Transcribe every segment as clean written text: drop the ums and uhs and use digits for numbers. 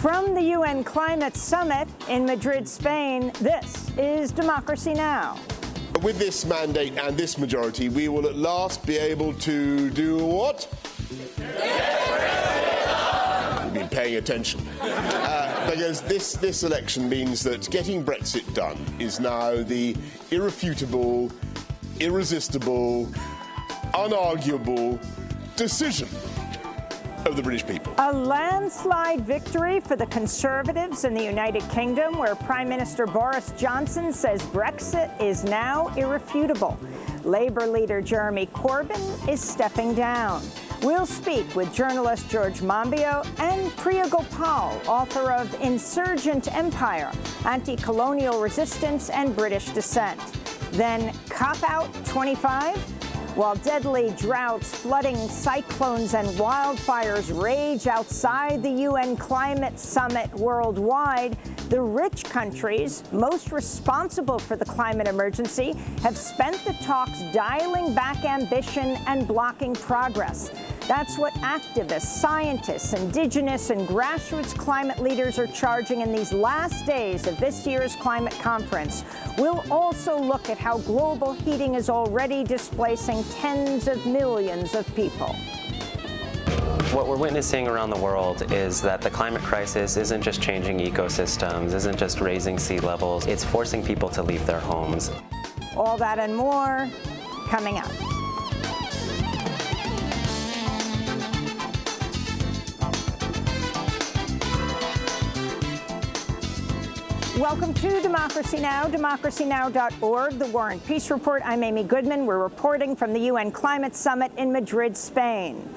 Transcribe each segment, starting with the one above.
From the UN Climate Summit in Madrid, Spain, this is Democracy Now! With this mandate and this majority, we will at last be able to do what? You've been paying attention. Because this election means that getting Brexit done is now the irrefutable, irresistible, unarguable decision of the British people. A landslide victory for the Conservatives in the United Kingdom, where Prime Minister Boris Johnson says Brexit is now irrefutable. Labour leader Jeremy Corbyn is stepping down. We'll speak with journalist George Monbiot and Priya Gopal, author of Insurgent Empire, Anti-Colonial Resistance and British Descent. Then Cop-Out 25? While deadly droughts, flooding, cyclones, and wildfires rage outside the UN Climate Summit worldwide, the rich countries most responsible for the climate emergency have spent the talks dialing back ambition and blocking progress. That's what activists, scientists, indigenous, and grassroots climate leaders are charging in these last days of this year's climate conference. We'll also look at how global heating is already displacing tens of millions of people. What we're witnessing around the world is that the climate crisis isn't just changing ecosystems, isn't just raising sea levels, it's forcing people to leave their homes. All that and more coming up. Welcome to Democracy Now!, democracynow.org, the War and Peace Report. I'm Amy Goodman. We're reporting from the UN Climate Summit in Madrid, Spain.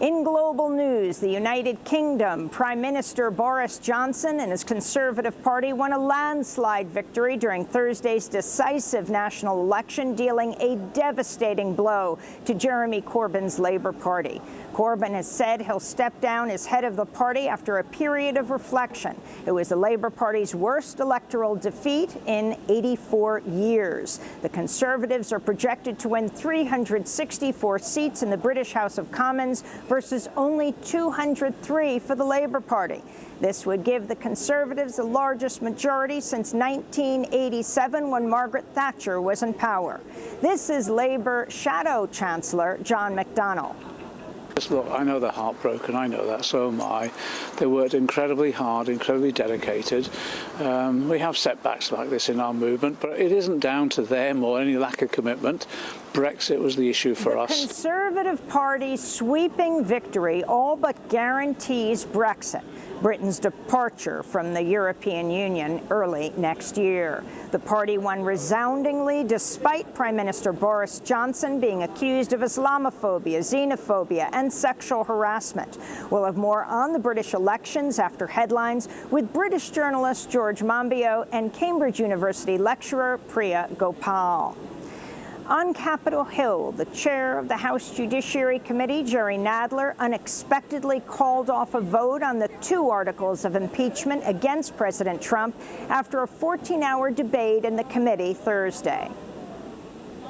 In global news, the United Kingdom, Prime Minister Boris Johnson and his Conservative Party won a landslide victory during Thursday's decisive national election, dealing a devastating blow to Jeremy Corbyn's Labour Party. Corbyn has said he'll step down as head of the party after a period of reflection. It was the Labour Party's worst electoral defeat in 84 years. The Conservatives are projected to win 364 seats in the British House of Commons versus only 203 for the Labour Party. This would give the Conservatives the largest majority since 1987, when Margaret Thatcher was in power. This is Labour Shadow Chancellor John McDonnell. Look, I know they're heartbroken, I know that, so am I. They worked incredibly hard, incredibly dedicated. We have setbacks like this in our movement, but it isn't down to them or any lack of commitment. Brexit was the issue for us. The Conservative Party's sweeping victory all but guarantees Brexit, Britain's departure from the European Union early next year. The party won resoundingly despite Prime Minister Boris Johnson being accused of Islamophobia, xenophobia, and sexual harassment. We'll have more on the British elections after headlines with British journalist George Monbiot and Cambridge University lecturer Priya Gopal. On Capitol Hill, the chair of the House Judiciary Committee, Jerry Nadler, unexpectedly called off a vote on the 2 articles of impeachment against President Trump after a 14-hour debate in the committee Thursday.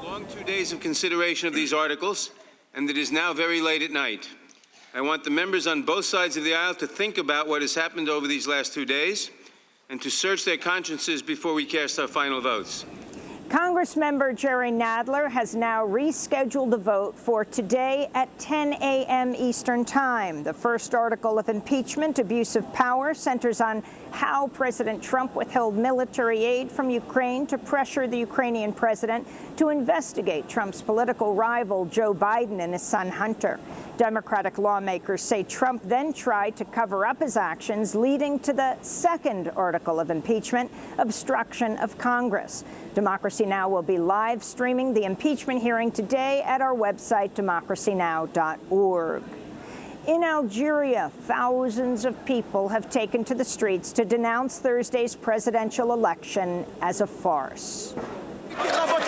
Long 2 days of consideration of these articles, and it is now very late at night. I want the members on both sides of the aisle to think about what has happened over these last 2 days and to search their consciences before we cast our final votes. Congressmember Jerry Nadler has now rescheduled the vote for today at 10 a.m. Eastern Time. The first article of impeachment, abuse of power, centers on how President Trump withheld military aid from Ukraine to pressure the Ukrainian president to investigate Trump's political rival Joe Biden and his son Hunter. Democratic lawmakers say Trump then tried to cover up his actions, leading to the second article of impeachment, obstruction of Congress. Democracy Now! Will be live streaming the impeachment hearing today at our website, democracynow.org. In Algeria, thousands of people have taken to the streets to denounce Thursday's presidential election as a farce.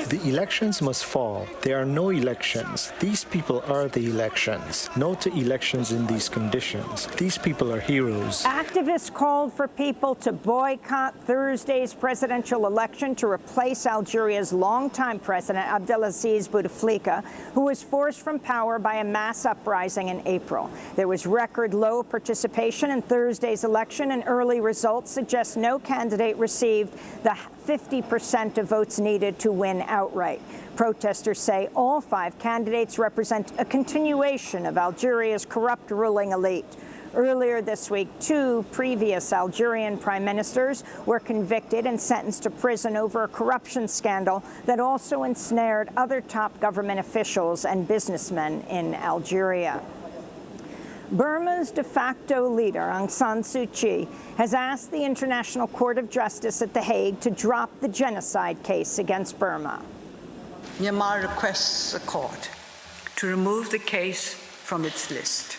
The elections must fall. There are no elections. These people are the elections. No to elections in these conditions. These people are heroes. Activists called for people to boycott Thursday's presidential election to replace Algeria's longtime president, Abdelaziz Bouteflika, who was forced from power by a mass uprising in April. There was record low participation in Thursday's election, and early results suggest no candidate received the 50% of votes needed to win outright. Protesters say all 5 candidates represent a continuation of Algeria's corrupt ruling elite. Earlier this week, 2 previous Algerian prime ministers were convicted and sentenced to prison over a corruption scandal that also ensnared other top government officials and businessmen in Algeria. Burma's de facto leader, Aung San Suu Kyi, has asked the International Court of Justice at The Hague to drop the genocide case against Burma. Myanmar requests the court to remove the case from its list.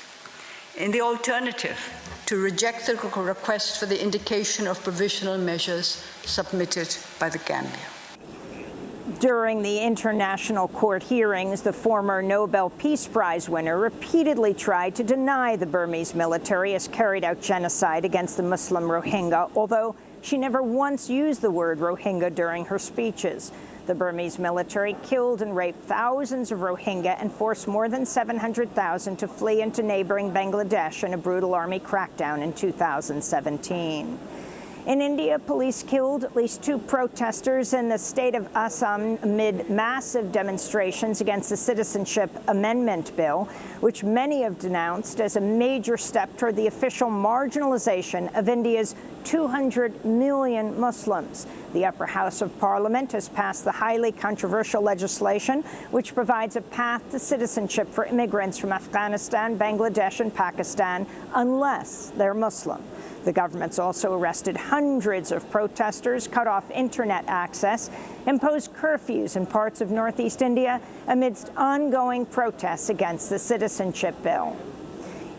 In the alternative, to reject the request for the indication of provisional measures submitted by the Gambia. During the International Court hearings, the former Nobel Peace Prize winner repeatedly tried to deny the Burmese military has carried out genocide against the Muslim Rohingya, although she never once used the word Rohingya during her speeches. The Burmese military killed and raped thousands of Rohingya and forced more than 700,000 to flee into neighboring Bangladesh in a brutal army crackdown in 2017. In India, police killed at least 2 protesters in the state of Assam amid massive demonstrations against the Citizenship Amendment Bill, which many have denounced as a major step toward the official marginalization of India's 200 million Muslims. The upper house of parliament has passed the highly controversial legislation, which provides a path to citizenship for immigrants from Afghanistan, Bangladesh, and Pakistan, unless they're Muslim. The government's also arrested hundreds of protesters, cut off internet access, imposed curfews in parts of northeast India amidst ongoing protests against the citizenship bill.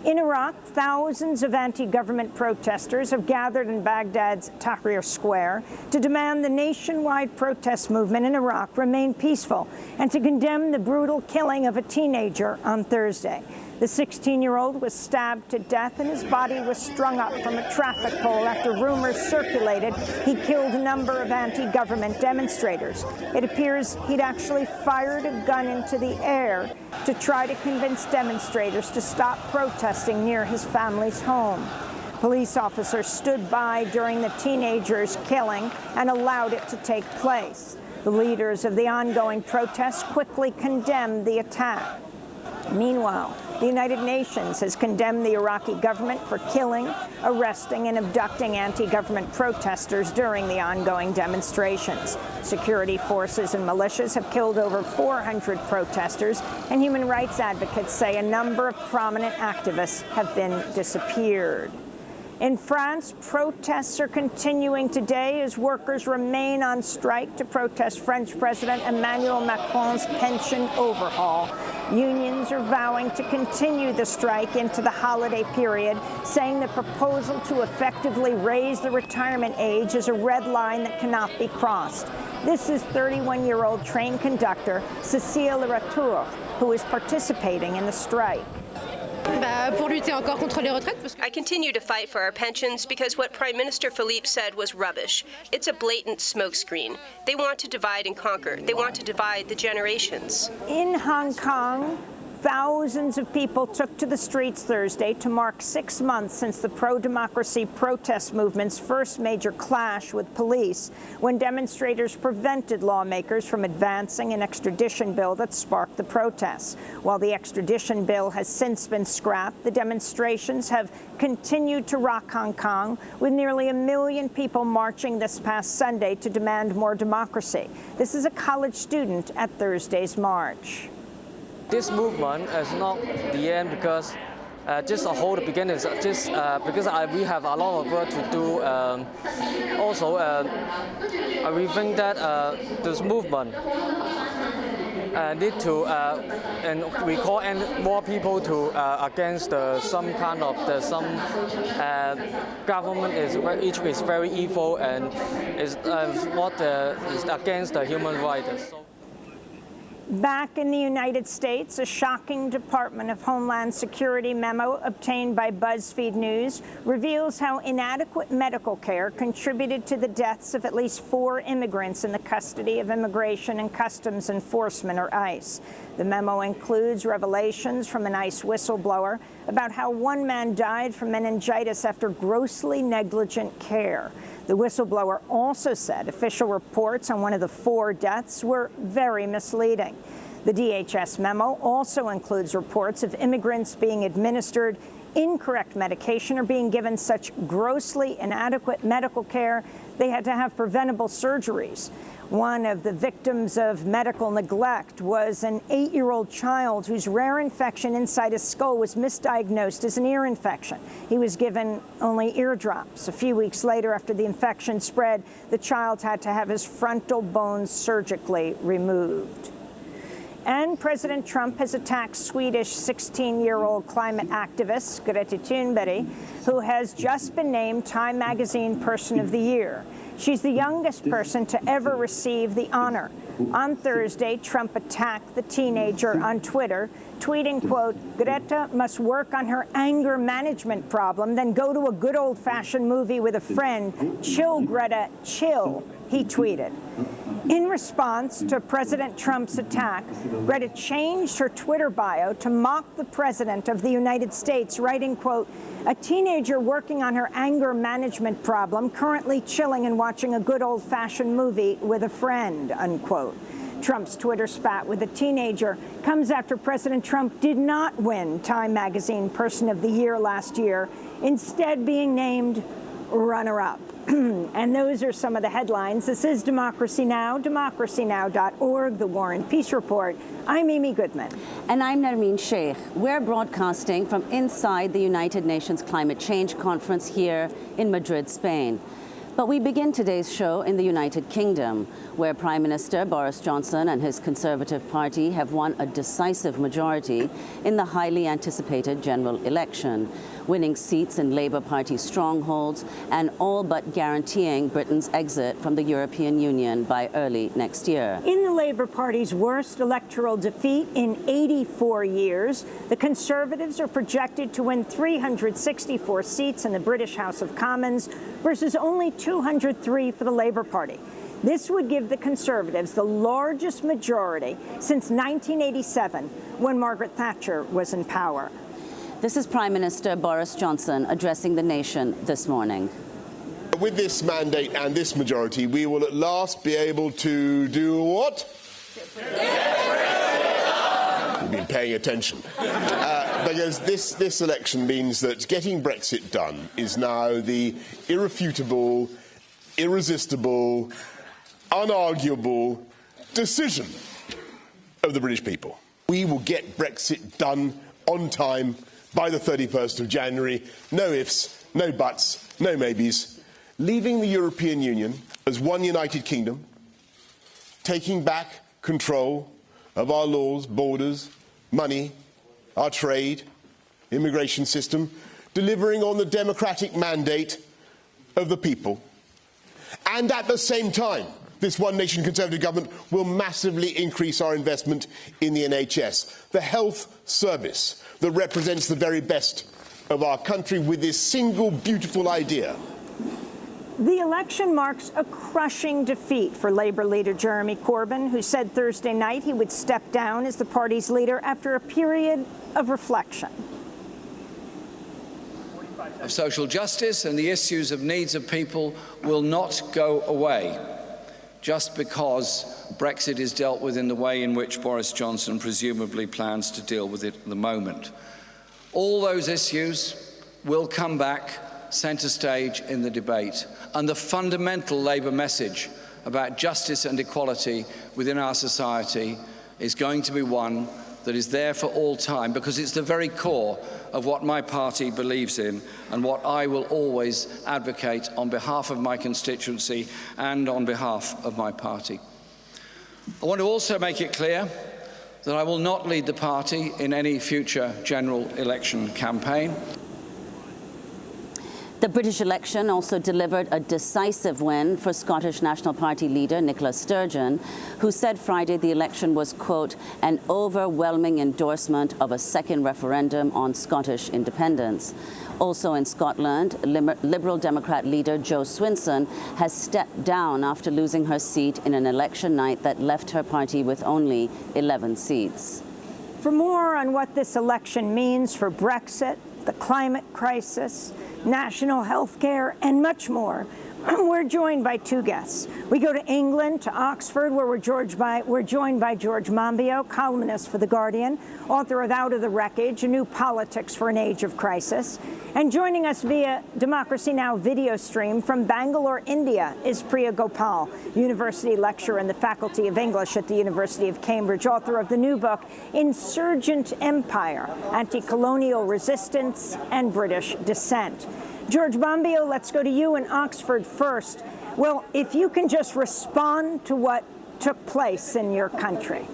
In Iraq, thousands of anti-government protesters have gathered in Baghdad's Tahrir Square to demand the nationwide protest movement in Iraq remain peaceful and to condemn the brutal killing of a teenager on Thursday. The 16-year-old was stabbed to death and his body was strung up from a traffic pole after rumors circulated he killed a number of anti-government demonstrators. It appears he'd actually fired a gun into the air to try to convince demonstrators to stop protesting near his family's home. Police officers stood by during the teenager's killing and allowed it to take place. The leaders of the ongoing protests quickly condemned the attack. Meanwhile, the United Nations has condemned the Iraqi government for killing, arresting, and abducting anti-government protesters during the ongoing demonstrations. Security forces and militias have killed over 400 protesters, and human rights advocates say a number of prominent activists have been disappeared. In France, protests are continuing today as workers remain on strike to protest French President Emmanuel Macron's pension overhaul. Unions are vowing to continue the strike into the holiday period, saying the proposal to effectively raise the retirement age is a red line that cannot be crossed. This is 31-year-old train conductor Cécile Ratour, who is participating in the strike. I continue to fight for our pensions because what Prime Minister Philippe said was rubbish. It's a blatant smokescreen. They want to divide and conquer. They want to divide the generations. In Hong Kong, thousands of people took to the streets Thursday to mark 6 months since the pro-democracy protest movement's first major clash with police, when demonstrators prevented lawmakers from advancing an extradition bill that sparked the protests. While the extradition bill has since been scrapped, the demonstrations have continued to rock Hong Kong, with nearly 1 million people marching this past Sunday to demand more democracy. This is a college student at Thursday's march. This movement is not the end because just a whole beginning. Just because we have a lot of work to do. Also, we think that this movement need to and we call more people to against some kind of government is very evil and is against the human rights. Back in the United States, a shocking Department of Homeland Security memo obtained by BuzzFeed News reveals how inadequate medical care contributed to the deaths of at least 4 immigrants in the custody of Immigration and Customs Enforcement, or ICE. The memo includes revelations from an ICE whistleblower about how one man died from meningitis after grossly negligent care. The whistleblower also said official reports on one of the 4 deaths were very misleading. The DHS memo also includes reports of immigrants being administered incorrect medication or being given such grossly inadequate medical care they had to have preventable surgeries. One of the victims of medical neglect was an 8-year-old child whose rare infection inside his skull was misdiagnosed as an ear infection. He was given only eardrops. A few weeks later, after the infection spread, the child had to have his frontal bones surgically removed. And President Trump has attacked Swedish 16-year-old climate activist Greta Thunberg, who has just been named Time Magazine Person of the Year. She's the youngest person to ever receive the honor. On Thursday, Trump attacked the teenager on Twitter, tweeting, quote, "Greta must work on her anger management problem, then go to a good old-fashioned movie with a friend. Chill, Greta, chill," he tweeted. In response to President Trump's attack, Greta changed her Twitter bio to mock the President of the United States, writing, quote, "A teenager working on her anger management problem, currently chilling and watching a good old-fashioned movie with a friend," unquote. Trump's Twitter spat with the teenager comes after President Trump did not win Time Magazine Person of the Year last year, instead being named runner-up. And those are some of the headlines. This is Democracy Now!, democracynow.org, The War and Peace Report. I'm Amy Goodman. And I'm Nermeen Sheikh. We're broadcasting from inside the United Nations Climate Change Conference here in Madrid, Spain. But we begin today's show in the United Kingdom, where Prime Minister Boris Johnson and his Conservative Party have won a decisive majority in the highly anticipated general election, winning seats in Labour Party strongholds and all but guaranteeing Britain's exit from the European Union by early next year. In the Labour Party's worst electoral defeat in 84 years, the Conservatives are projected to win 364 seats in the British House of Commons versus only 203 for the Labour Party. This would give the Conservatives the largest majority since 1987, when Margaret Thatcher was in power. This is Prime Minister Boris Johnson addressing the nation this morning. With this mandate and this majority, we will at last be able to do what? You've been paying attention. Because this election means that getting Brexit done is now the irrefutable, irresistible, unarguable decision of the British people. We will get Brexit done on time by the 31st of January. No ifs, no buts, no maybes. Leaving the European Union as one United Kingdom, taking back control of our laws, borders, money, our trade, immigration system, delivering on the democratic mandate of the people. And at the same time, this One Nation Conservative government will massively increase our investment in the NHS, the health service that represents the very best of our country, with this single beautiful idea. The election marks a crushing defeat for Labour leader Jeremy Corbyn, who said Thursday night he would step down as the party's leader after a period of reflection. Of social justice and the issues of needs of people will not go away just because Brexit is dealt with in the way in which Boris Johnson presumably plans to deal with it at the moment. All those issues will come back centre stage in the debate, and the fundamental Labour message about justice and equality within our society is going to be one that is there for all time, because it's the very core of what my party believes in and what I will always advocate on behalf of my constituency and on behalf of my party. I want to also make it clear that I will not lead the party in any future general election campaign. The British election also delivered a decisive win for Scottish National Party leader Nicola Sturgeon, who said Friday the election was, quote, an overwhelming endorsement of a second referendum on Scottish independence. Also in Scotland, Liberal Democrat leader Jo Swinson has stepped down after losing her seat in an election night that left her party with only 11 seats. For more on what this election means for Brexit, the climate crisis, national health care, and much more, we're joined by two guests. We go to England, to Oxford, where we're joined by George Monbiot, columnist for The Guardian, author of Out of the Wreckage, A New Politics for an Age of Crisis. And joining us via Democracy Now! Video stream from Bangalore, India, is Priya Gopal, university lecturer in the Faculty of English at the University of Cambridge, author of the new book, Insurgent Empire, Anti-Colonial Resistance and British Dissent. George Monbiot, let's go to you in Oxford first. Well, if you can just respond to what took place in your country.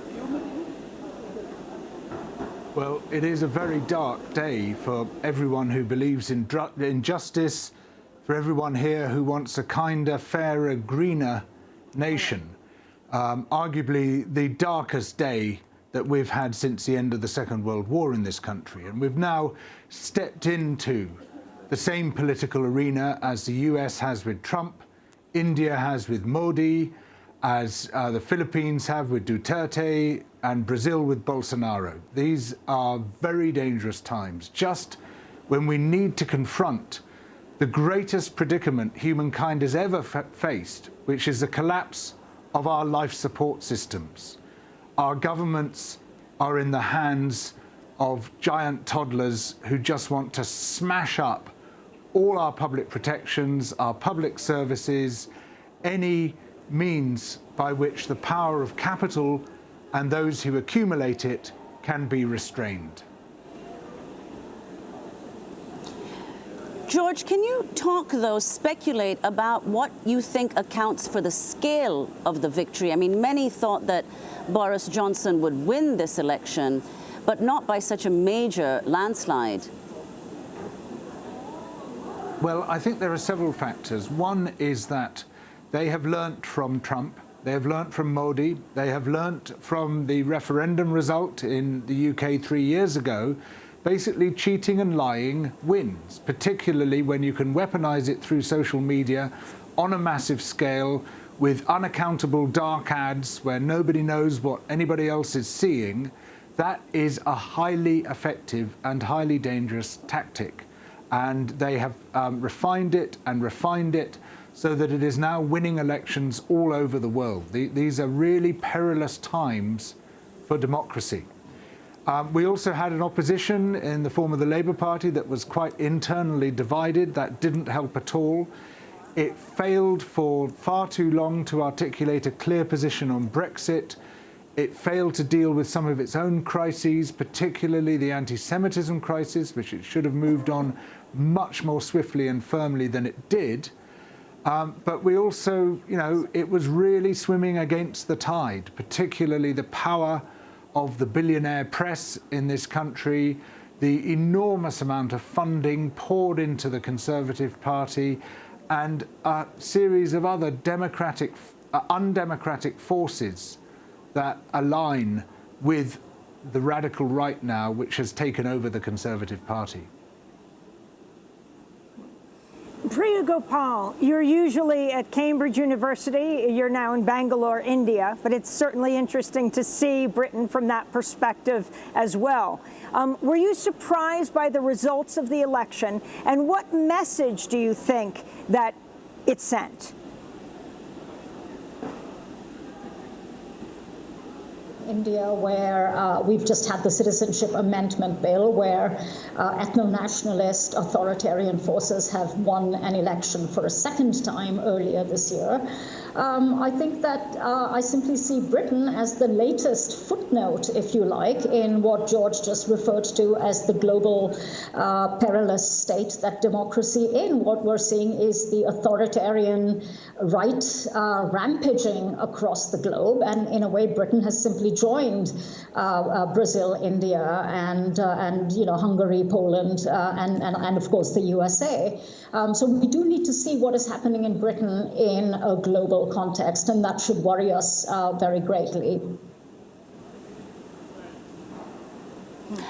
Well, it is a very dark day for everyone who believes in justice, for everyone here who wants a kinder, fairer, greener nation. Arguably the darkest day that we've had since the end of the Second World War in this country. And we've now stepped into the same political arena as the US has with Trump, India has with Modi, as the Philippines have with Duterte, and Brazil with Bolsonaro. These are very dangerous times, just when we need to confront the greatest predicament humankind has ever faced, which is the collapse of our life support systems. Our governments are in the hands of giant toddlers who just want to smash up all our public protections, our public services, any means by which the power of capital and those who accumulate it can be restrained. George, can you talk, though, speculate about what you think accounts for the scale of the victory? I mean, many thought that Boris Johnson would win this election, but not by such a major landslide. Well, I think there are several factors. One is that they have learnt from Trump, they have learnt from Modi, they have learnt from the referendum result in the UK 3 years ago. Basically, cheating and lying wins, particularly when you can weaponize it through social media on a massive scale with unaccountable dark ads where nobody knows what anybody else is seeing. That is a highly effective and highly dangerous tactic. And they have refined it so that it is now winning elections all over the world. These are really perilous times for democracy. We also had an opposition in the form of the Labour Party that was quite internally divided. That didn't help at all. It failed for far too long to articulate a clear position on Brexit. It failed to deal with some of its own crises, particularly the anti-Semitism crisis, which it should have moved on much more swiftly and firmly than it did. But we also, it was really swimming against the tide, particularly the power of the billionaire press in this country, the enormous amount of funding poured into the Conservative Party, and a series of other undemocratic forces that align with the radical right now, which has taken over the Conservative Party. Priya Gopal, you're usually at Cambridge University. You're now in Bangalore, India, but it's certainly interesting to see Britain from that perspective as well. Were you surprised by the results of the election, and what message do you think that it sent? India, where we've just had the Citizenship Amendment Bill, where ethno-nationalist authoritarian forces have won an election for a second time earlier this year. I think that I simply see Britain as the latest footnote, if you like, in what George just referred to as the global perilous state that democracy in. What we're seeing is the authoritarian right rampaging across the globe, and in a way Britain has simply joined Brazil, India, and Hungary, Poland, and of course the USA. So we do need to see what is happening in Britain in a global context, and that should worry us very greatly.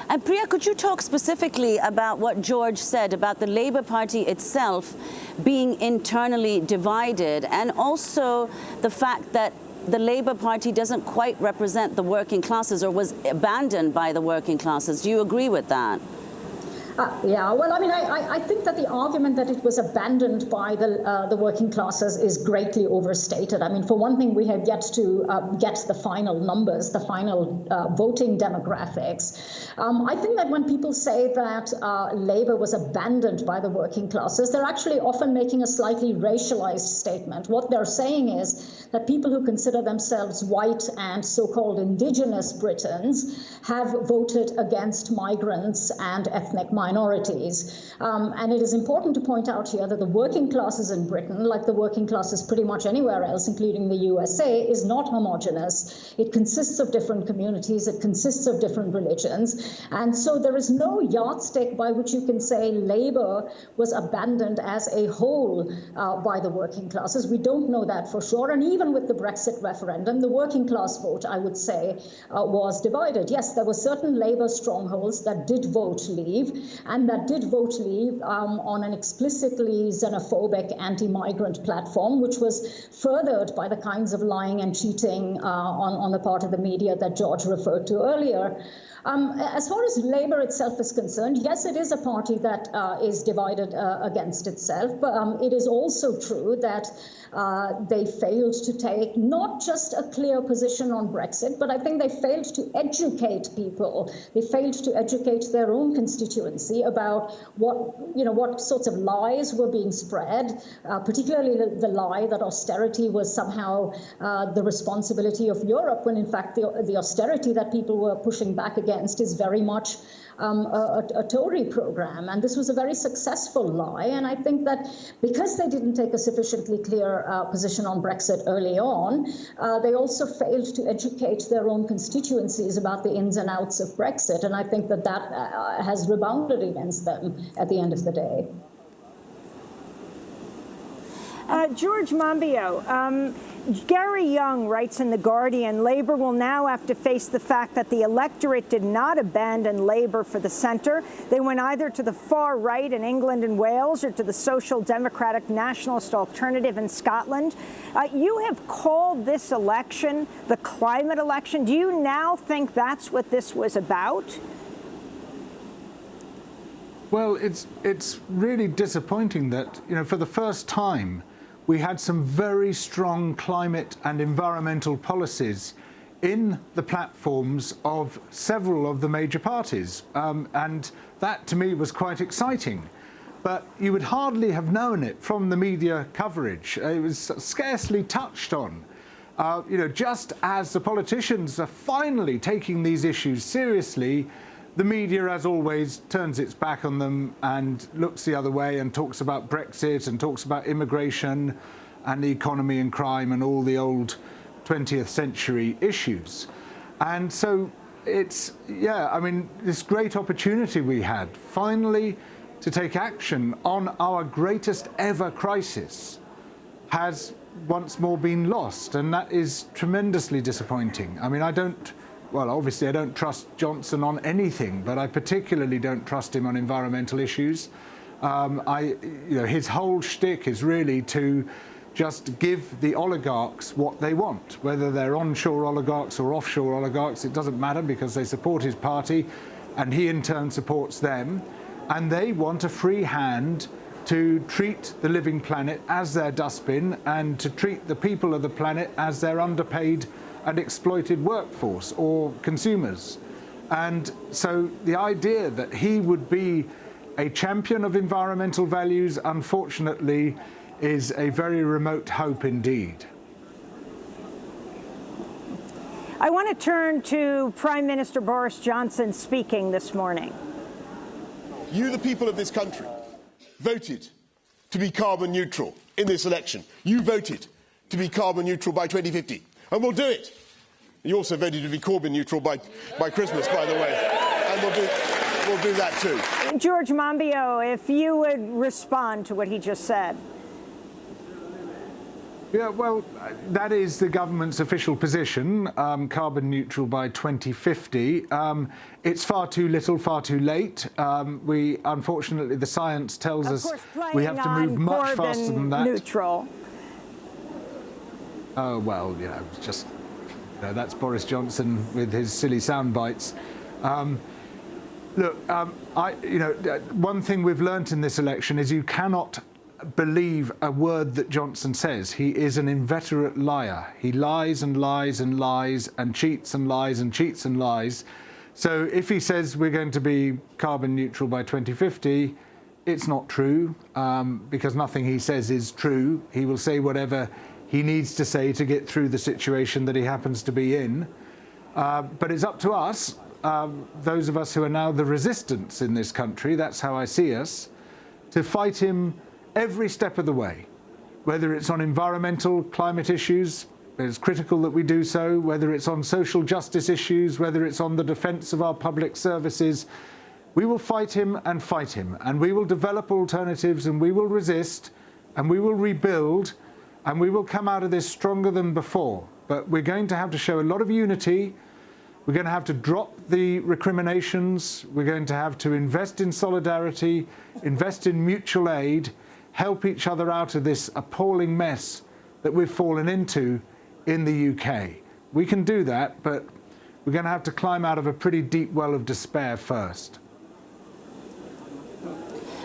And Priya, could you talk specifically about what George said about the Labour Party itself being internally divided, and also the fact that the Labour Party doesn't quite represent the working classes, or was abandoned by the working classes? Do you agree with that? Yeah, well, I mean, I think that the argument that it was abandoned by the working classes is greatly overstated. I mean, for one thing, we have yet to get the final numbers, the final voting demographics. I think that when people say that Labour was abandoned by the working classes, they're actually often making a slightly racialized statement. What they're saying is that people who consider themselves white and so-called indigenous Britons have voted against migrants and ethnic minorities. And it is important to point out here that the working classes in Britain, like the working classes pretty much anywhere else, including the USA, is not homogenous. It consists of different communities. It consists of different religions. And so there is no yardstick by which you can say Labour was abandoned as a whole by the working classes. We don't know that for sure. And even with the Brexit referendum, the working class vote, I would say, was divided. Yes, there were certain Labour strongholds that did vote leave, and that did vote leave on an explicitly xenophobic anti-migrant platform, which was furthered by the kinds of lying and cheating on the part of the media that George referred to earlier. As far as Labour itself is concerned, yes, it is a party that is divided against itself, but it is also true that they failed to take not just a clear position on Brexit, but I think they failed to educate people. They failed to educate their own constituency about what sorts of lies were being spread, particularly the lie that austerity was somehow the responsibility of Europe, when in fact the austerity that people were pushing back against is very much a Tory program. And this was a very successful lie. And I think that because they didn't take a sufficiently clear position on Brexit early on, they also failed to educate their own constituencies about the ins and outs of Brexit. And I think that has rebounded against them at the end of the day. George Monbiot, Gary Young writes in The Guardian, Labour will now have to face the fact that the electorate did not abandon Labour for the centre. They went either to the far right in England and Wales or to the social democratic nationalist alternative in Scotland. You have called this election the climate election. Do you now think that's what this was about? Well, it's really disappointing that, for the first time, we had some very strong climate and environmental policies in the platforms of several of the major parties. And that, to me, was quite exciting. But you would hardly have known it from the media coverage. It was scarcely touched on. Just as the politicians are finally taking these issues seriously, the media, as always, turns its back on them and looks the other way and talks about Brexit and talks about immigration and the economy and crime and all the old 20th century issues. And so it's, this great opportunity we had finally to take action on our greatest ever crisis has once more been lost. And that is tremendously disappointing. I mean, obviously I don't trust Johnson on anything, but I particularly don't trust him on environmental issues. His whole shtick is really to just give the oligarchs what they want, whether they're onshore oligarchs or offshore oligarchs. It doesn't matter, because they support his party and he in turn supports them. And they want a free hand to treat the living planet as their dustbin and to treat the people of the planet as their underpaid and exploited workforce or consumers. And so the idea that he would be a champion of environmental values, unfortunately, is a very remote hope indeed. I want to turn to Prime Minister Boris Johnson speaking this morning. You, the people of this country, voted to be carbon neutral in this election. You voted to be carbon neutral by 2050, and we'll do it. You also voted to be Corbyn neutral by Christmas, by the way, and we'll do that too. George Monbiot, if you would respond to what he just said. Yeah, well, that is the government's official position, carbon neutral by 2050. It's far too little, far too late. Unfortunately, the science tells us we have to move much faster than that. Neutral. Oh, well, just, that's Boris Johnson with his silly sound bites. Look, one thing we've learnt in this election is you cannot believe a word that Johnson says. He is an inveterate liar. He lies and lies and lies and cheats and lies and cheats and lies. So if he says we're going to be carbon neutral by 2050, it's not true, because nothing he says is true. He will say whatever he needs to say to get through the situation that he happens to be in. But it's up to us, those of us who are now the resistance in this country, that's how I see us, to fight him every step of the way, whether it's on environmental, climate issues, it's critical that we do so, whether it's on social justice issues, whether it's on the defence of our public services. We will fight him, and we will develop alternatives, and we will resist, and we will rebuild, and we will come out of this stronger than before. But we're going to have to show a lot of unity. We're going to have to drop the recriminations. We're going to have to invest in solidarity, invest in mutual aid, help each other out of this appalling mess that we've fallen into in the UK. We can do that, but we're going to have to climb out of a pretty deep well of despair first.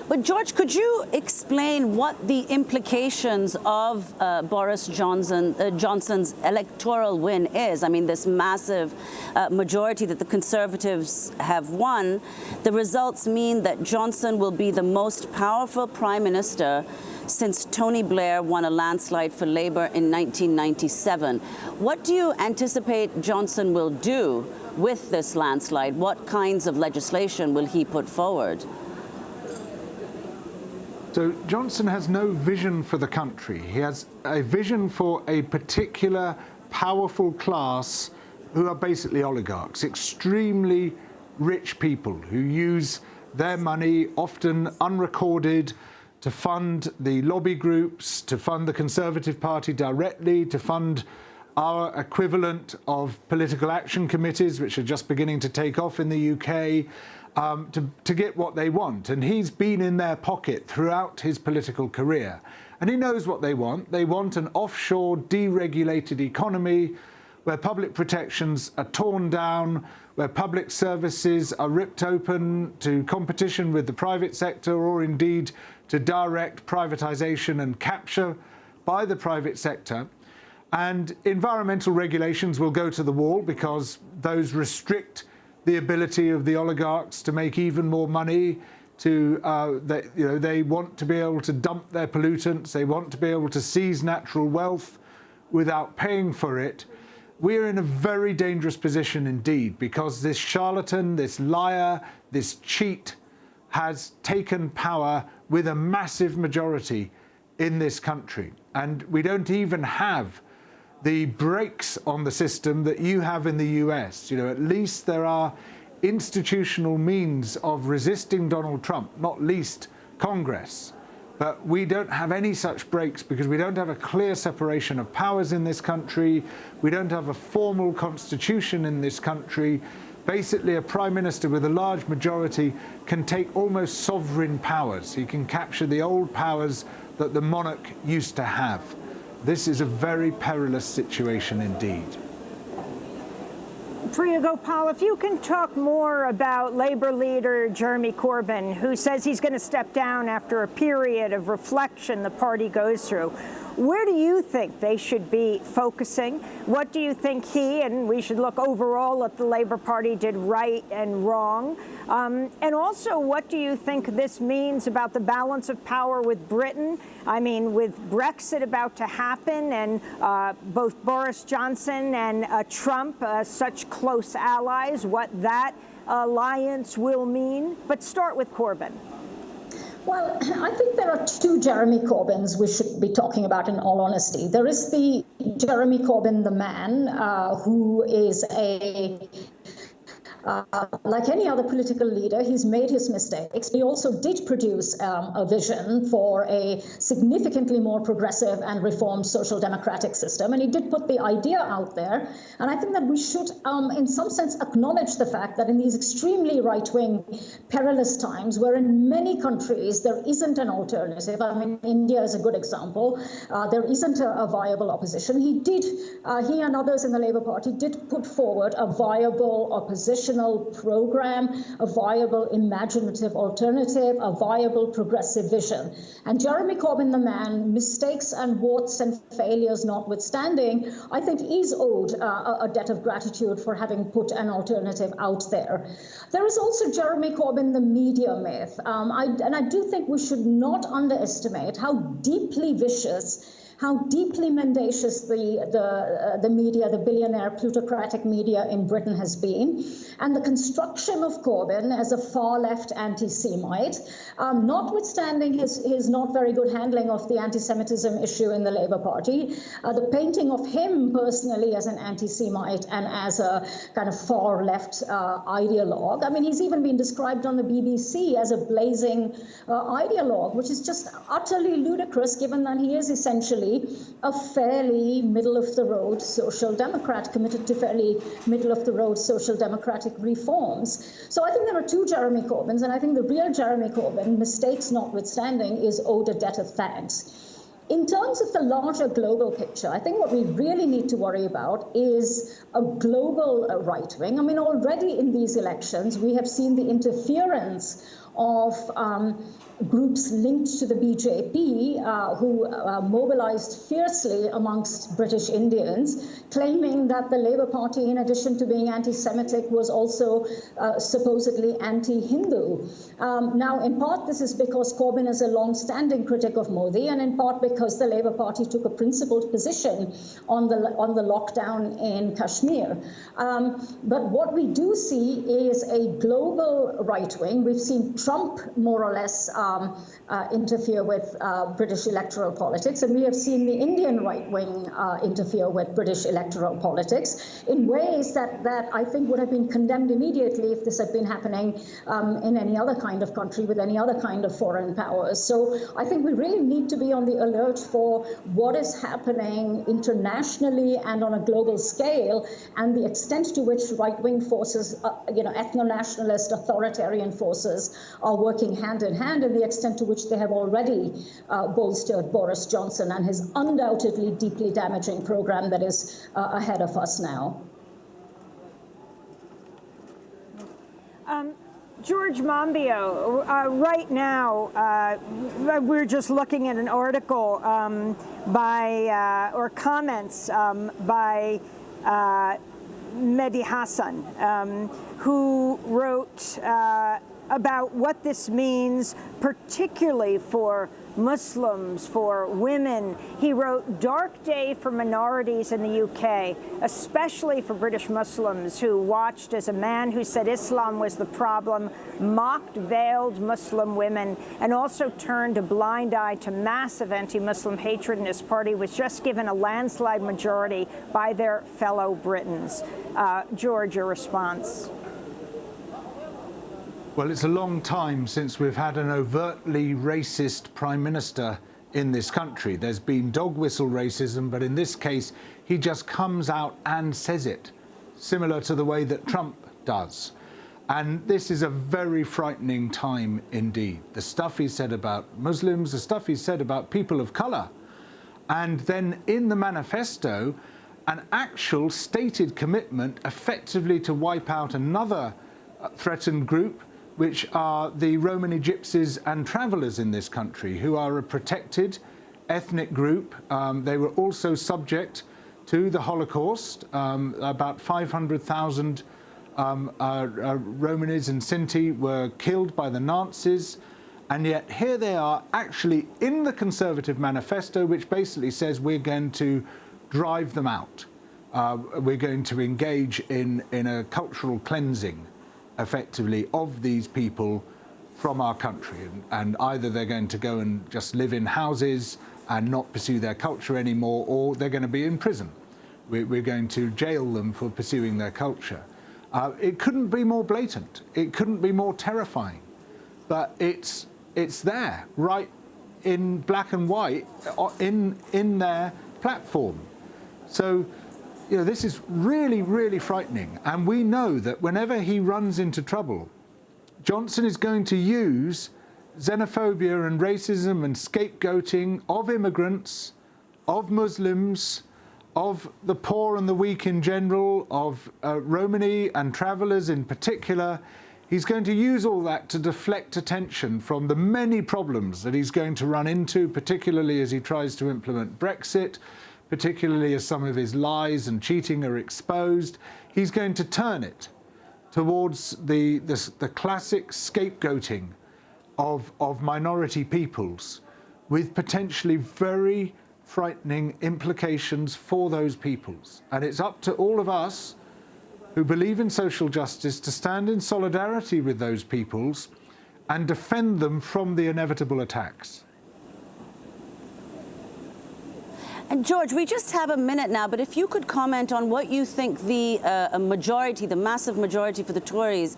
But George, could you explain what the implications of Boris Johnson's electoral win is? I mean, this massive majority that the Conservatives have won, the results mean that Johnson will be the most powerful prime minister since Tony Blair won a landslide for Labour in 1997. What do you anticipate Johnson will do with this landslide? What kinds of legislation will he put forward? So Johnson has no vision for the country. He has a vision for a particular powerful class who are basically oligarchs, extremely rich people who use their money, often unrecorded, to fund the lobby groups, to fund the Conservative Party directly, to fund our equivalent of political action committees, which are just beginning to take off in the UK, to get what they want. And he's been in their pocket throughout his political career. And he knows what they want. They want an offshore, deregulated economy where public protections are torn down, where public services are ripped open to competition with the private sector, or indeed to direct privatization and capture by the private sector. And environmental regulations will go to the wall because those restrict the ability of the oligarchs to make even more money. They want to be able to dump their pollutants. They want to be able to seize natural wealth without paying for it. We're in a very dangerous position indeed, because this charlatan, this liar, this cheat has taken power with a massive majority in this country. And we don't even have the brakes on the system that you have in the US. At least there are institutional means of resisting Donald Trump, not least Congress. But we don't have any such brakes because we don't have a clear separation of powers in this country. We don't have a formal constitution in this country. Basically, a prime minister with a large majority can take almost sovereign powers. He can capture the old powers that the monarch used to have. This is a very perilous situation indeed. Priya Gopal, if you can talk more about Labour leader Jeremy Corbyn, who says he's going to step down after a period of reflection the party goes through. Where do you think they should be focusing? What do you think he, and we should look overall at the Labour Party, did right and wrong? And also, what do you think this means about the balance of power with Britain? I mean, with Brexit about to happen and both Boris Johnson and Trump, such close allies, what that alliance will mean? But start with Corbyn. Well, I think there are two Jeremy Corbyns we should be talking about in all honesty. There is the Jeremy Corbyn, the man, who is like any other political leader, he's made his mistakes. He also did produce a vision for a significantly more progressive and reformed social democratic system. And he did put the idea out there. And I think that we should, in some sense, acknowledge the fact that in these extremely right-wing, perilous times, where in many countries there isn't an alternative. I mean, India is a good example. There isn't a viable opposition. He and others in the Labour Party did put forward a viable oppositional program, a viable imaginative alternative, a viable progressive vision. And Jeremy Corbyn, the man, mistakes and warts and failures notwithstanding, I think is owed a debt of gratitude for having put an alternative out there. There is also Jeremy Corbyn, the media myth. And I do think we should not underestimate how deeply vicious, how deeply mendacious the media, the billionaire plutocratic media in Britain has been, and the construction of Corbyn as a far-left anti-Semite, notwithstanding his not very good handling of the anti-Semitism issue in the Labour Party, the painting of him personally as an anti-Semite and as a kind of far-left ideologue. I mean, he's even been described on the BBC as a blazing ideologue, which is just utterly ludicrous, given that he is essentially a fairly middle-of-the-road social democrat committed to fairly middle-of-the-road social democratic reforms. So I think there are two Jeremy Corbyns, and I think the real Jeremy Corbyn, mistakes notwithstanding, is owed a debt of thanks. In terms of the larger global picture, I think what we really need to worry about is a global right wing. I mean, already in these elections, we have seen the interference of groups linked to the BJP who mobilized fiercely amongst British Indians, claiming that the Labour Party, in addition to being anti-Semitic, was also supposedly anti-Hindu. Now, in part, this is because Corbyn is a long-standing critic of Modi, and in part because the Labour Party took a principled position on the lockdown in Kashmir. But what we do see is a global right wing. We've seen Trump more or less interfere with British electoral politics, and we have seen the Indian right wing interfere with British electoral politics in ways that I think would have been condemned immediately if this had been happening in any other kind of country with any other kind of foreign powers. So I think we really need to be on the alert for what is happening internationally and on a global scale, and the extent to which right-wing forces, ethno-nationalist authoritarian forces are working hand in hand, and the extent to which they have already bolstered Boris Johnson and his undoubtedly deeply damaging program that is ahead of us now. George Monbiot, right now, we're just looking at an article or comments by Mehdi Hassan, who wrote about what this means, particularly for Muslims, for women. He wrote, "Dark day for minorities in the UK, especially for British Muslims who watched as a man who said Islam was the problem mocked veiled Muslim women and also turned a blind eye to massive anti-Muslim hatred, and his party was just given a landslide majority by their fellow Britons." George, your response? Well, it's a long time since we've had an overtly racist prime minister in this country. There's been dog whistle racism, but in this case, he just comes out and says it, similar to the way that Trump does. And this is a very frightening time indeed. The stuff he said about Muslims, the stuff he said about people of colour. And then in the manifesto, an actual stated commitment effectively to wipe out another threatened group, which are the Romani gypsies and travellers in this country, who are a protected ethnic group. They were also subject to the Holocaust. About 500,000 Romanis and Sinti were killed by the Nazis. And yet here they are actually in the Conservative manifesto, which basically says we're going to drive them out. We're going to engage in a cultural cleansing, effectively, of these people from our country. And either they're going to go and just live in houses and not pursue their culture anymore, or they're going to be in prison. We're going to jail them for pursuing their culture. It couldn't be more blatant. It couldn't be more terrifying. But it's there, right in black and white, in their platform. So, you know, this is really, really frightening. And we know that whenever he runs into trouble, Johnson is going to use xenophobia and racism and scapegoating of immigrants, of Muslims, of the poor and the weak in general, of Romani and travellers in particular. He's going to use all that to deflect attention from the many problems that he's going to run into, particularly as he tries to implement Brexit, particularly as some of his lies and cheating are exposed. He's going to turn it towards the classic scapegoating of minority peoples, with potentially very frightening implications for those peoples. And it's up to all of us who believe in social justice to stand in solidarity with those peoples and defend them from the inevitable attacks. And George, we just have a minute now, but if you could comment on what you think the majority, the massive majority for the Tories,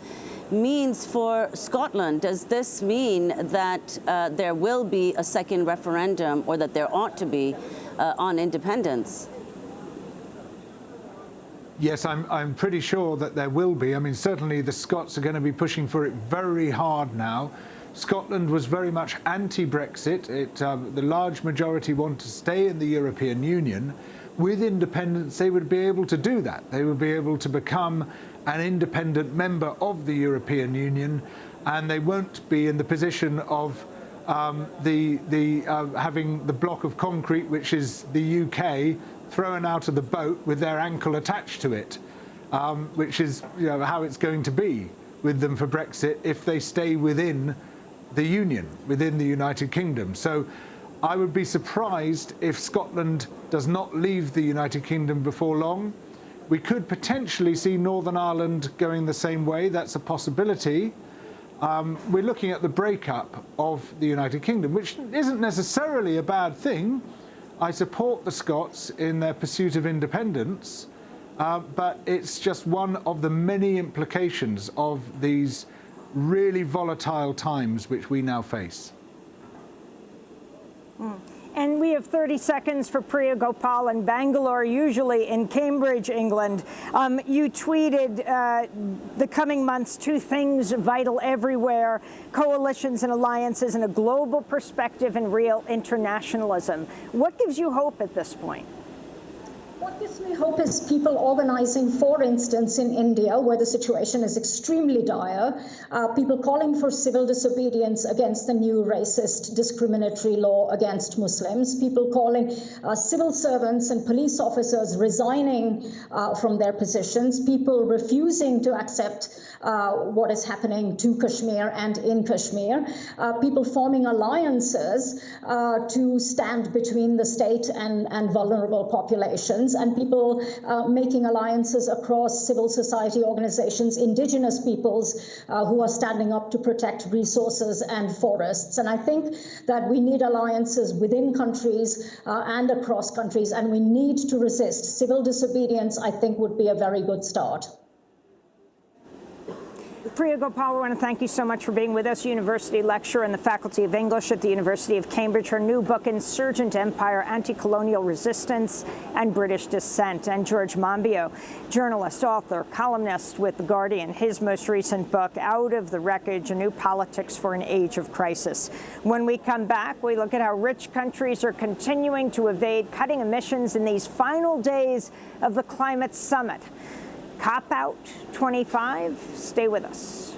means for Scotland. Does this mean that there will be a second referendum, or that there ought to be, on independence? Yes, I'm pretty sure that there will be. I mean, certainly the Scots are going to be pushing for it very hard now. Scotland was very much anti-Brexit. The large majority want to stay in the European Union. With independence, they would be able to do that. They would be able to become an independent member of the European Union, and they won't be in the position of having the block of concrete, which is the UK, thrown out of the boat with their ankle attached to it, which is, you know, how it's going to be with them for Brexit if they stay within the Union, within the United Kingdom. So I would be surprised if Scotland does not leave the United Kingdom before long. We could potentially see Northern Ireland going the same way. That's a possibility. We're looking at the breakup of the United Kingdom, which isn't necessarily a bad thing. I support the Scots in their pursuit of independence, but it's just one of the many implications of these really volatile times which we now face. And we have 30 seconds for Priya Gopal in Bangalore, usually in Cambridge, England. You tweeted the coming months, two things vital everywhere: coalitions and alliances, and a global perspective and real internationalism. What gives you hope at this point? What gives me hope is people organizing, for instance, in India, where the situation is extremely dire, people calling for civil disobedience against the new racist discriminatory law against Muslims, people calling civil servants and police officers resigning from their positions, people refusing to accept what is happening to Kashmir and in Kashmir, people forming alliances to stand between the state and vulnerable populations, and people making alliances across civil society organizations, indigenous peoples who are standing up to protect resources and forests. And I think that we need alliances within countries and across countries, and we need to resist. Civil disobedience, I think, would be a very good start. Priya Gopal, I want to thank you so much for being with us, university lecturer in the Faculty of English at the University of Cambridge. Her new book, Insurgent Empire, Anti-Colonial Resistance and British Dissent. And George Monbiot, journalist, author, columnist with The Guardian, his most recent book, Out of the Wreckage, A New Politics for an Age of Crisis. When we come back, we look at how rich countries are continuing to evade cutting emissions in these final days of the climate summit. Cop Out 25. Stay with us.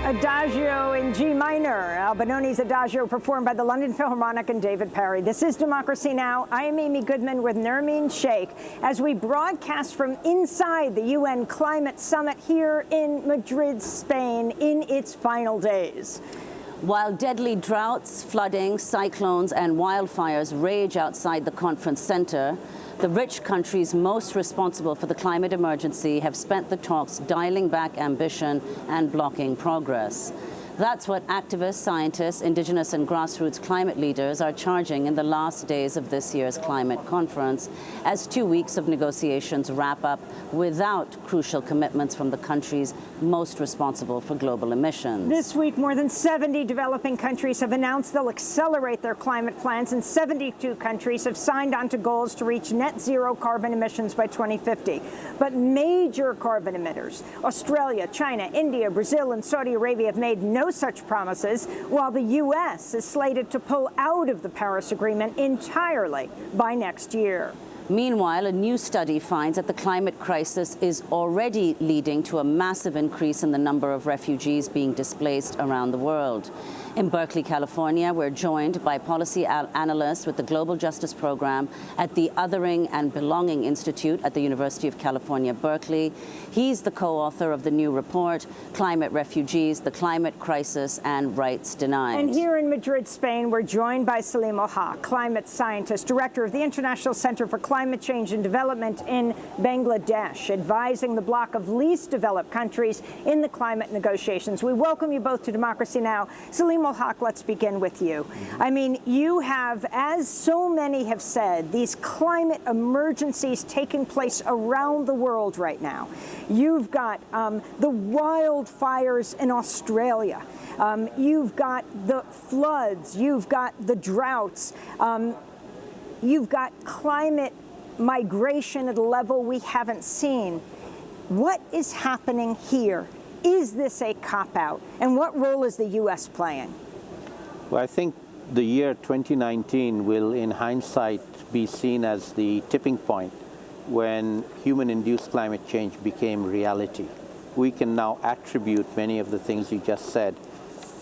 Adagio in G minor, Albinoni's Adagio performed by the London Philharmonic and David Perry. This is Democracy Now! I am Amy Goodman with Nermeen Sheikh as we broadcast from inside the UN Climate Summit here in Madrid, Spain, in its final days. While deadly droughts, flooding, cyclones, and wildfires rage outside the conference center, the rich countries most responsible for the climate emergency have spent the talks dialing back ambition and blocking progress. That's what activists, scientists, indigenous and grassroots climate leaders are charging in the last days of this year's climate conference, as 2 weeks of negotiations wrap up without crucial commitments from the countries most responsible for global emissions. This week, more than 70 developing countries have announced they'll accelerate their climate plans, and 72 countries have signed on to goals to reach net zero carbon emissions by 2050. But major carbon emitters, Australia, China, India, Brazil, and Saudi Arabia have made no such promises, while the U.S. is slated to pull out of the Paris Agreement entirely by next year. Meanwhile, a new study finds that the climate crisis is already leading to a massive increase in the number of refugees being displaced around the world. In Berkeley, California, we're joined by policy analysts with the Global Justice Program at the Othering and Belonging Institute at the University of California, Berkeley. He's the co-author of the new report, Climate Refugees, the Climate Crisis and Rights Denied. And here in Madrid, Spain, we're joined by Salim El-Haq, climate scientist, director of the International Center for Climate Change and Development in Bangladesh, advising the bloc of least developed countries in the climate negotiations. We welcome you both to Democracy Now! Salim El-Haq, let's begin with you. I mean, you have, as so many have said, these climate emergencies taking place around the world right now. You've got the wildfires in Australia. You've got the floods. You've got the droughts. You've got climate migration at a level we haven't seen. What is happening here? Is this a cop-out? And what role is the U.S. playing? Well, I think the year 2019 will, in hindsight, be seen as the tipping point when human-induced climate change became reality. We can now attribute many of the things you just said,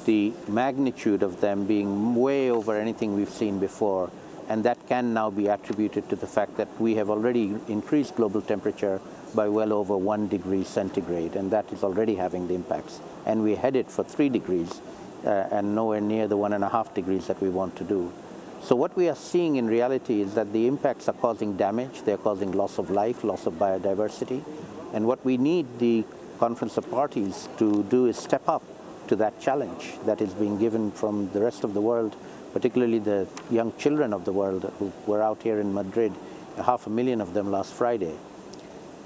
the magnitude of them being way over anything we've seen before, and that can now be attributed to the fact that we have already increased global temperature by well over 1 degree centigrade, and that is already having the impacts. And we're headed for 3 degrees and nowhere near the 1.5 degrees that we want to do. So what we are seeing in reality is that the impacts are causing damage, they're causing loss of life, loss of biodiversity, and what we need the Conference of Parties to do is step up to that challenge that is being given from the rest of the world, particularly the young children of the world who were out here in Madrid, 500,000 of them last Friday.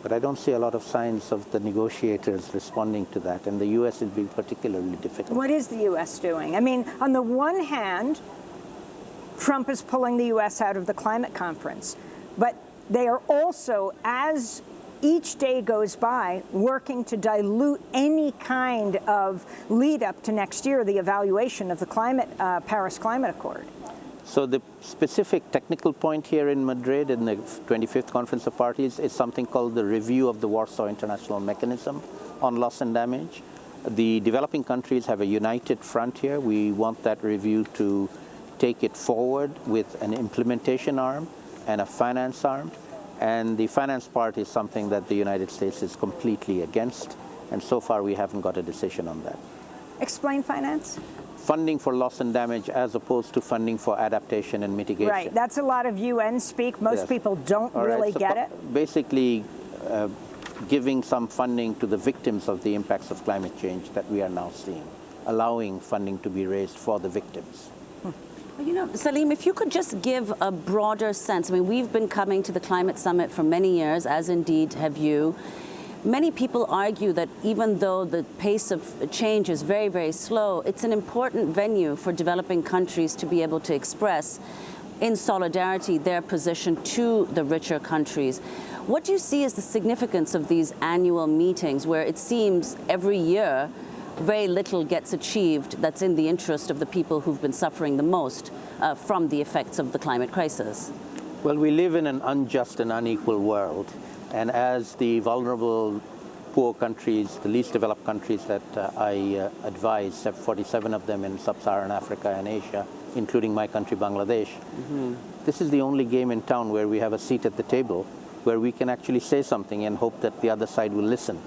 But I don't see a lot of signs of the negotiators responding to that, and the U.S. is being particularly difficult. What is the U.S. doing? I mean, on the one hand, Trump is pulling the U.S. out of the climate conference, but they are also, as each day goes by, working to dilute any kind of lead up to next year, the evaluation of the Paris Climate Accord. So the specific technical point here in Madrid in the 25th Conference of Parties is something called the review of the Warsaw International Mechanism on Loss and Damage. The developing countries have a united front here. We want that review to take it forward with an implementation arm and a finance arm. And the finance part is something that the United States is completely against. And so far we haven't got a decision on that. Explain finance. Funding for loss and damage as opposed to funding for adaptation and mitigation. Right, that's a lot of UN speak. Most people don't really get it. Basically, giving some funding to the victims of the impacts of climate change that we are now seeing, allowing funding to be raised for the victims. You know, Salim, if you could just give a broader sense. I mean, we've been coming to the Climate Summit for many years, as indeed have you. Many people argue that even though the pace of change is very, very slow, it's an important venue for developing countries to be able to express in solidarity their position to the richer countries. What do you see as the significance of these annual meetings where it seems every year very little gets achieved that's in the interest of the people who've been suffering the most from the effects of the climate crisis? Well, we live in an unjust and unequal world. And as the vulnerable poor countries, the least developed countries that I advise, 47 of them in sub-Saharan Africa and Asia, including my country, Bangladesh. This is the only game in town where we have a seat at the table where we can actually say something and hope that the other side will listen.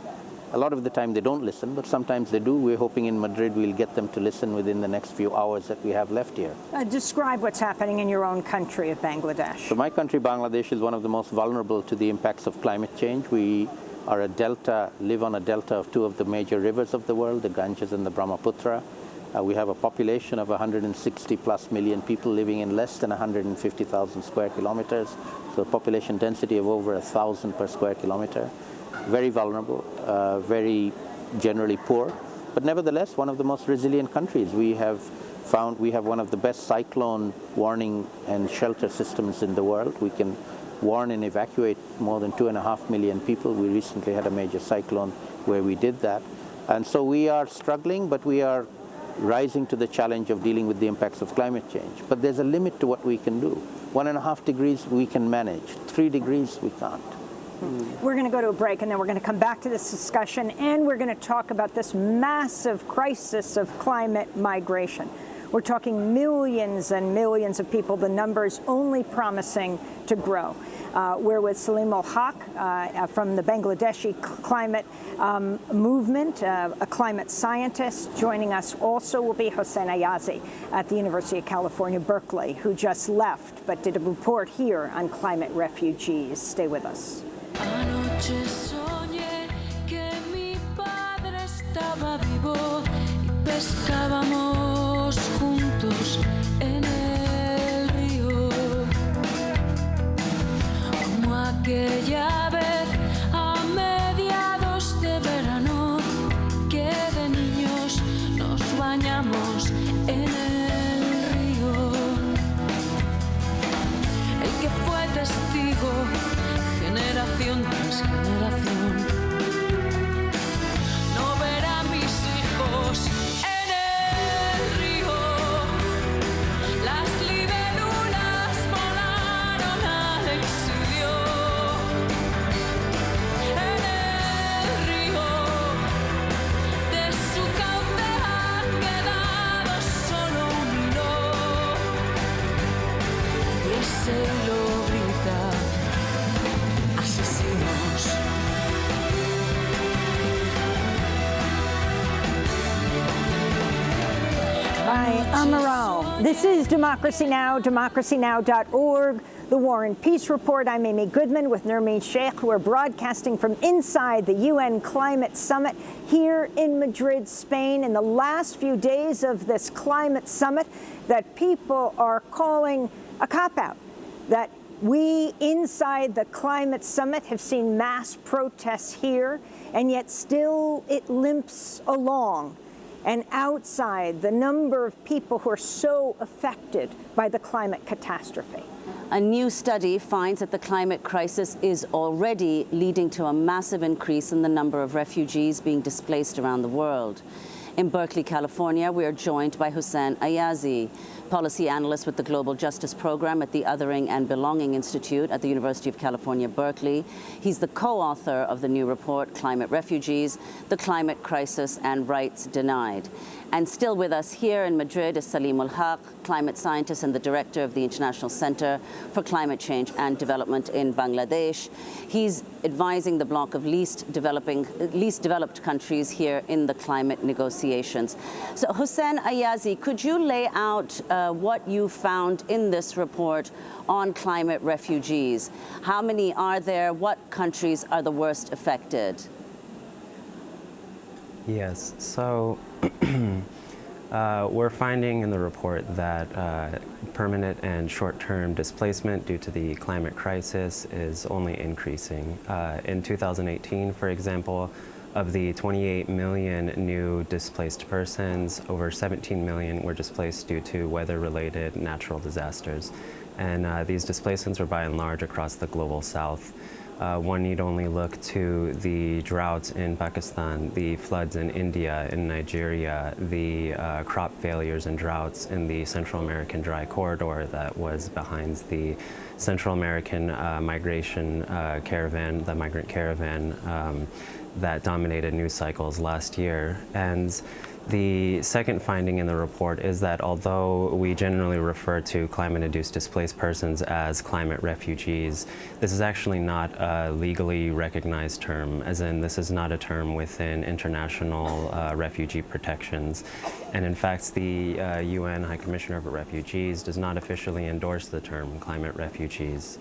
A lot of the time they don't listen, but sometimes they do. We're hoping in Madrid we'll get them to listen within the next few hours that we have left here. Describe what's happening in your own country of Bangladesh. So my country, Bangladesh, is one of the most vulnerable to the impacts of climate change. We are a delta, live on a delta of two of the major rivers of the world, the Ganges and the Brahmaputra. We have a population of 160 plus million people living in less than 150,000 square kilometers. So a population density of over 1,000 per square kilometer. Very vulnerable, very generally poor, but nevertheless one of the most resilient countries. We have found we have one of the best cyclone warning and shelter systems in the world. We can warn and evacuate more than 2.5 million people. We recently had a major cyclone where we did that. And so we are struggling, but we are rising to the challenge of dealing with the impacts of climate change. But there's a limit to what we can do. 1.5 degrees we can manage, 3 degrees we can't. We're going to go to a break, and then we're going to come back to this discussion, and we're going to talk about this massive crisis of climate migration. We're talking millions and millions of people, the numbers only promising to grow. We're with Salim Ul-Haq from the Bangladeshi climate movement, a climate scientist. Joining us also will be Hossein Ayazi at the University of California, Berkeley, who just left but did a report here on climate refugees. Stay with us. Anoche soñé que mi padre estaba vivo y pescábamos juntos en el río, como aquella vez a mediados de verano que de niños nos bañamos en el río. El que fue testigo generación tras generación, no ver a mis hijos en el río. Las libélulas volaron al exilio en el río. De su cauce ha quedado solo un hilo, y ese hilo grita: Hi, I'm Maral. This is Democracy Now!, democracynow.org, The War and Peace Report. I'm Amy Goodman with Nermeen Sheikh. We're broadcasting from inside the UN Climate Summit here in Madrid, Spain, in the last few days of this climate summit that people are calling a cop-out, that we inside the climate summit have seen mass protests here, and yet still it limps along. And outside, the number of people who are so affected by the climate catastrophe. A new study finds that the climate crisis is already leading to a massive increase in the number of refugees being displaced around the world. In Berkeley, California, we are joined by Hossein Ayazi, policy analyst with the Global Justice Program at the Othering and Belonging Institute at the University of California, Berkeley. He's the co-author of the new report, Climate Refugees, The Climate Crisis and Rights Denied. And still with us here in Madrid is Salim Ul-Haq, climate scientist and the director of the International Center for Climate Change and Development in Bangladesh. He's advising the bloc of least developed countries here in the climate negotiations. So Hossein Ayazi, could you lay out what you found in this report on climate refugees? How many are there? What countries are the worst affected? Yes, so we're finding in the report that permanent and short-term displacement due to the climate crisis is only increasing. In 2018, for example, of the 28 million new displaced persons, over 17 million were displaced due to weather-related natural disasters. And these displacements were by and large across the global south. One need only look to the droughts in Pakistan, the floods in India, in Nigeria, the crop failures and droughts in the Central American dry corridor that was behind the Central American migration caravan, the migrant caravan, that dominated news cycles last year. And the second finding in the report is that although we generally refer to climate-induced displaced persons as climate refugees, this is actually not a legally recognized term, as in this is not a term within international refugee protections. And in fact, the UN High Commissioner for Refugees does not officially endorse the term climate refugees.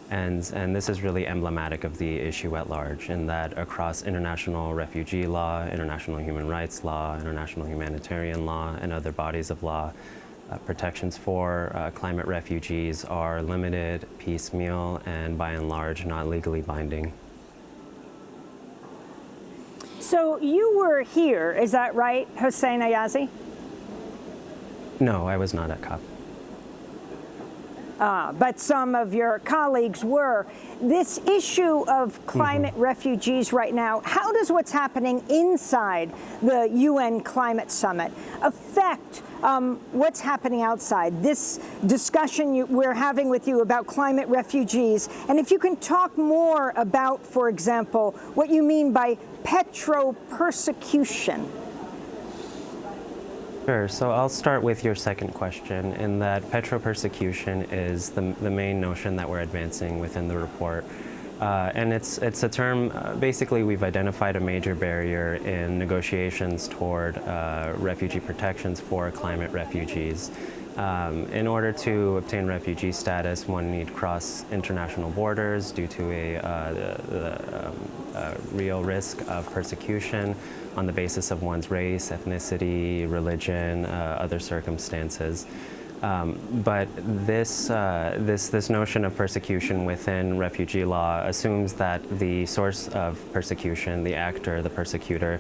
And this is really emblematic of the issue at large, in that across international refugee law, international human rights law, international humanitarian law, and other bodies of law, protections for climate refugees are limited, piecemeal, and by and large not legally binding. So you were here, is that right, Hossein Ayazi? No, I was not at COP. But some of your colleagues were. This issue of climate refugees right now, how does what's happening inside the UN Climate Summit affect what's happening outside? This discussion we're having with you about climate refugees, and if you can talk more about, for example, what you mean by petro-persecution. Sure. So I'll start with your second question, in that petro-persecution is the main notion that we're advancing within the report. And it's a term, basically we've identified a major barrier in negotiations toward refugee protections for climate refugees. In order to obtain refugee status, one need cross international borders due to a real risk of persecution on the basis of one's race, ethnicity, religion, other circumstances. But this notion of persecution within refugee law assumes that the source of persecution, the actor, the persecutor,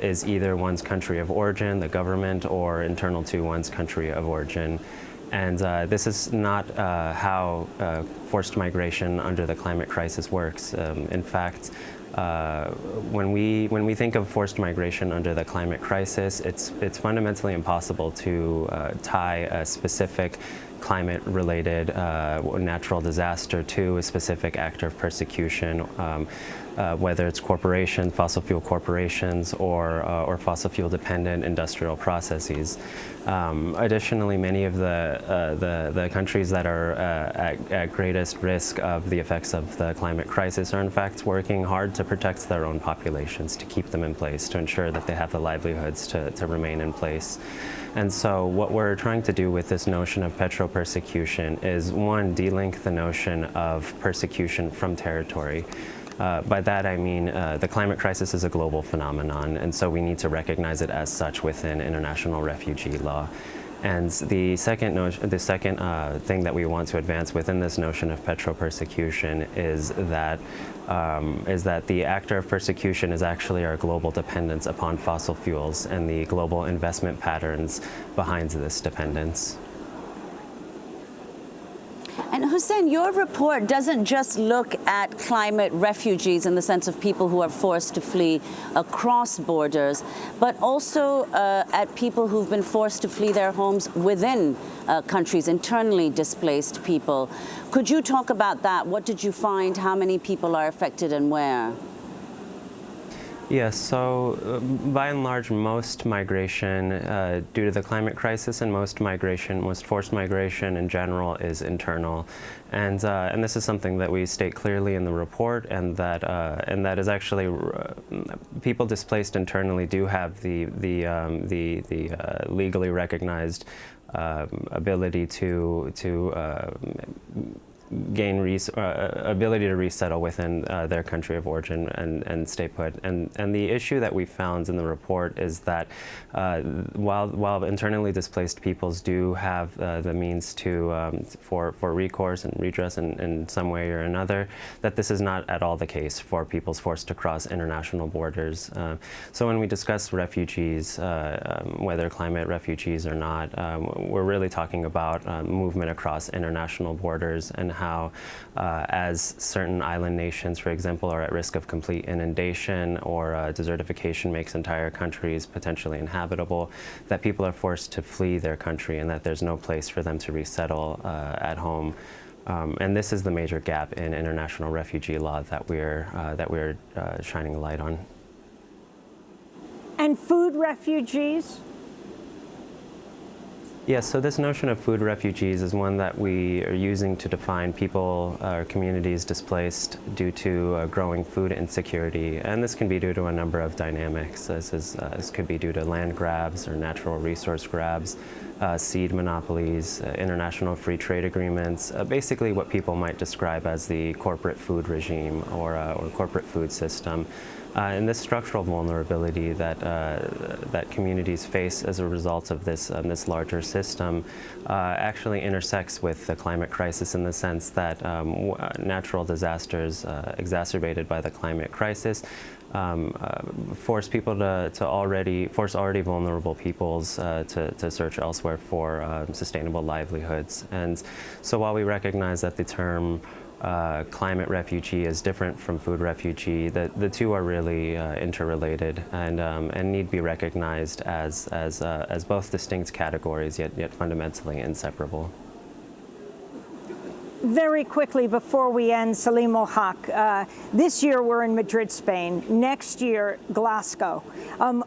is either one's country of origin, the government, or internal to one's country of origin. And this is not how forced migration under the climate crisis works. In fact, when we think of forced migration under the climate crisis, it's fundamentally impossible to tie a specific climate-related natural disaster to a specific actor of persecution, whether it's corporations, fossil fuel corporations, or fossil fuel-dependent industrial processes. Additionally, many of the countries that are at greatest risk of the effects of the climate crisis are in fact working hard to protect their own populations, to keep them in place, to ensure that they have the livelihoods to remain in place. And so what we're trying to do with this notion of petro-persecution is, one, de-link the notion of persecution from territory. By that I mean the climate crisis is a global phenomenon, and so we need to recognize it as such within international refugee law. And the second thing that we want to advance within this notion of petro-persecution is that the actor of persecution is actually our global dependence upon fossil fuels and the global investment patterns behind this dependence. And Hussein, your report doesn't just look at climate refugees in the sense of people who are forced to flee across borders, but also at people who've been forced to flee their homes within countries, internally displaced people. Could you talk about that? What did you find? How many people are affected and where? Yes, so by and large, most migration due to the climate crisis and most forced migration in general is internal. And this is something that we state clearly in the report, and that is actually people displaced internally do have the legally recognized ability to gain ability to resettle within their country of origin and stay put. And the issue that we found in the report is that while internally displaced peoples do have the means to for recourse and redress in some way or another, that this is not at all the case for peoples forced to cross international borders. So when we discuss refugees, whether climate refugees or not, we're really talking about movement across international borders, and how as certain island nations, for example, are at risk of complete inundation, or desertification makes entire countries potentially inhabitable, that people are forced to flee their country and that there's no place for them to resettle at home. And this is the major gap in international refugee law that we're shining a light on. And food refugees? Yes, so this notion of food refugees is one that we are using to define people or communities displaced due to growing food insecurity. And this can be due to a number of dynamics. This could be due to land grabs or natural resource grabs, seed monopolies, international free trade agreements, basically what people might describe as the corporate food regime or corporate food system. And this structural vulnerability that communities face as a result of this larger system actually intersects with the climate crisis in the sense that natural disasters exacerbated by the climate crisis force people force already vulnerable peoples to search elsewhere for sustainable livelihoods. And so while we recognize that the term climate refugee is different from food refugee, the two are really interrelated and need be recognized as both distinct categories, yet fundamentally inseparable. Very quickly before we end, Salim ul-Haq, this year we're in Madrid, Spain. Next year, Glasgow.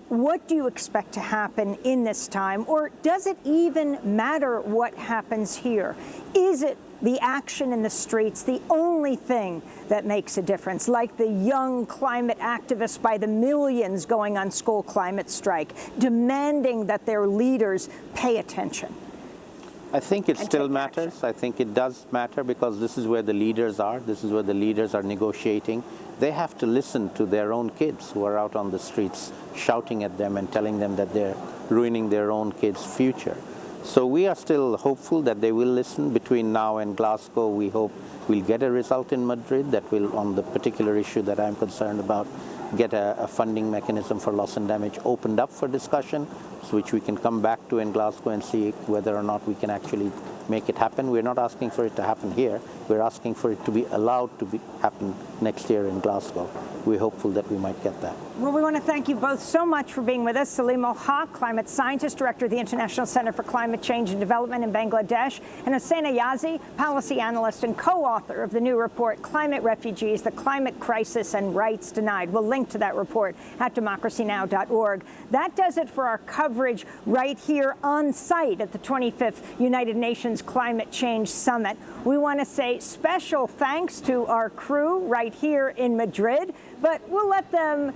What do you expect to happen in this time? Or does it even matter what happens here? Is it the action in the streets the only thing that makes a difference, like the young climate activists by the millions going on school climate strike, demanding that their leaders pay attention? I think it still matters. I think it does matter because this is where the leaders are. This is where the leaders are negotiating. They have to listen to their own kids who are out on the streets shouting at them and telling them that they're ruining their own kids' future. So we are still hopeful that they will listen. Between now and Glasgow, we hope we'll get a result in Madrid that will, on the particular issue that I'm concerned about, get a funding mechanism for loss and damage opened up for discussion, which we can come back to in Glasgow and see whether or not we can actually make it happen. We're not asking for it to happen here. We're asking for it to be allowed to happen next year in Glasgow. We're hopeful that we might get that. Well, we want to thank you both so much for being with us. Salim ul-Haq, climate scientist, director of the International Center for Climate Change and Development in Bangladesh, and Hossein Ayazi, policy analyst and co-author of the new report, Climate Refugees, the Climate Crisis and Rights Denied. We'll link to that report at democracynow.org. That does it for our coverage right here on site at the 25th United Nations Climate Change Summit. We want to say special thanks to our crew right here in Madrid, but we'll let them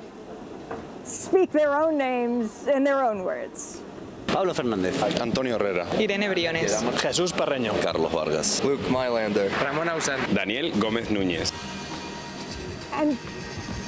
speak their own names in their own words. Pablo Fernández. Antonio Herrera. Irene Briones. Jesús Parreño. Carlos Vargas. Luke Mylander. Ramón Ausán. Daniel Gómez Núñez.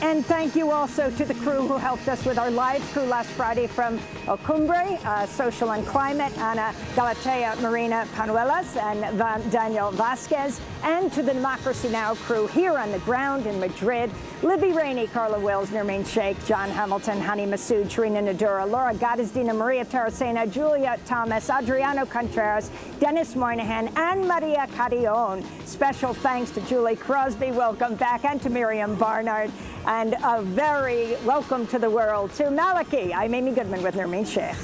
And thank you also to the crew who helped us with our live crew last Friday from El Cumbre, Social and Climate, Ana Galatea Marina Panuelas and Daniel Vasquez, and to the Democracy Now! Crew here on the ground in Madrid, Libby Rainey, Carla Wills, Nermeen Sheikh, John Hamilton, Hani Massoud, Trina Nadura, Laura Gottesdina, Maria Taracena, Julia Thomas, Adriano Contreras, Dennis Moynihan, and Maria Carrion. Special thanks to Julie Crosby, welcome back, and to Miriam Barnard. And a very welcome to the world to Maliki. I'm Amy Goodman with Nermeen Sheikh.